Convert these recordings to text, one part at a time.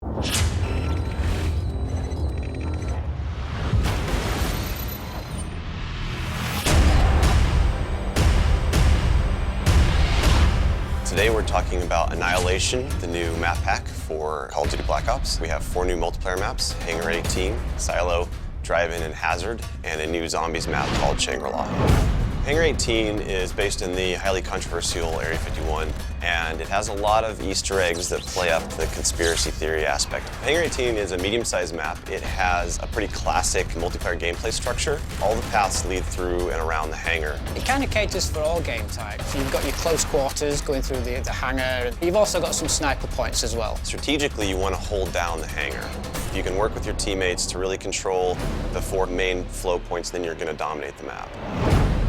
Today we're talking about Annihilation, the new map pack for Call of Duty Black Ops. We have 4 new multiplayer maps: Hangar 18, Silo, Drive-In, and Hazard, and a new zombies map called Shangri-La. Hangar 18 is based in the highly controversial Area 51, and it has a lot of Easter eggs that play up the conspiracy theory aspect. Hangar 18 is a medium-sized map. It has a pretty classic multiplayer gameplay structure. All the paths lead through and around the hangar. It kind of caters for all game types. You've got your close quarters going through the hangar. You've also got some sniper points as well. Strategically, you want to hold down the hangar. If you can work with your teammates to really control the 4 main flow points, then you're going to dominate the map.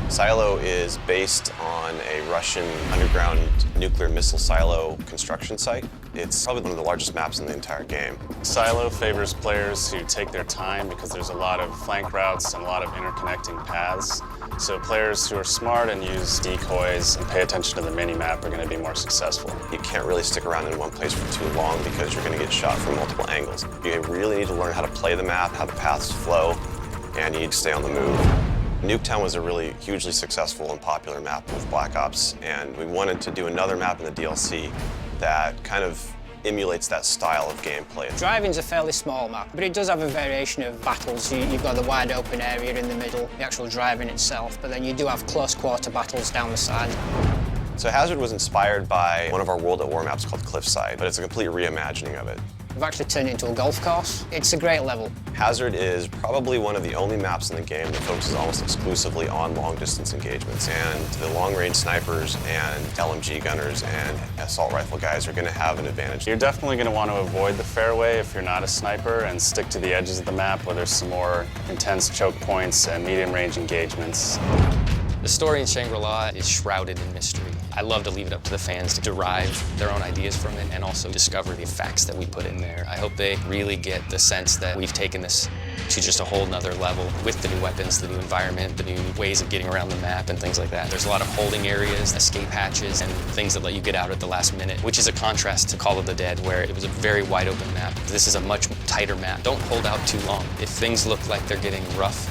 Silo is based on a Russian underground nuclear missile silo construction site. It's probably one of the largest maps in the entire game. Silo favors players who take their time because there's a lot of flank routes and a lot of interconnecting paths. So players who are smart and use decoys and pay attention to the mini-map are going to be more successful. You can't really stick around in one place for too long because you're going to get shot from multiple angles. You really need to learn how to play the map, how the paths flow, and you need to stay on the move. Nuketown was a really hugely successful and popular map with Black Ops, and we wanted to do another map in the DLC that kind of emulates that style of gameplay. Drive-In's a fairly small map, but it does have a variation of battles. You've got the wide open area in the middle, the actual Drive-In itself, but then you do have close quarter battles down the side. So Hazard was inspired by one of our World at War maps called Cliffside, but it's a complete reimagining of it. We've actually turned it into a golf course. It's a great level. Hazard is probably one of the only maps in the game that focuses almost exclusively on long-distance engagements, and the long-range snipers and LMG gunners and assault rifle guys are going to have an advantage. You're definitely going to want to avoid the fairway if you're not a sniper and stick to the edges of the map where there's some more intense choke points and medium-range engagements. The story in Shangri-La is shrouded in mystery. I love to leave it up to the fans to derive their own ideas from it and also discover the facts that we put in there. I hope they really get the sense that we've taken this to just a whole nother level with the new weapons, the new environment, the new ways of getting around the map and things like that. There's a lot of holding areas, escape hatches, and things that let you get out at the last minute, which is a contrast to Call of the Dead, where it was a very wide open map. This is a much tighter map. Don't hold out too long. If things look like they're getting rough,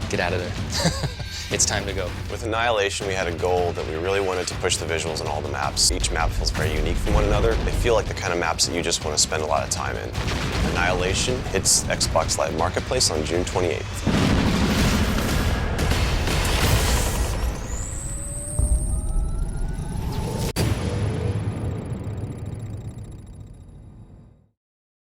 get out of there. It's time to go. With Annihilation, we had a goal that we really wanted to push the visuals in all the maps. Each map feels very unique from one another. They feel like the kind of maps that you just want to spend a lot of time in. Annihilation hits Xbox Live Marketplace on June 28th.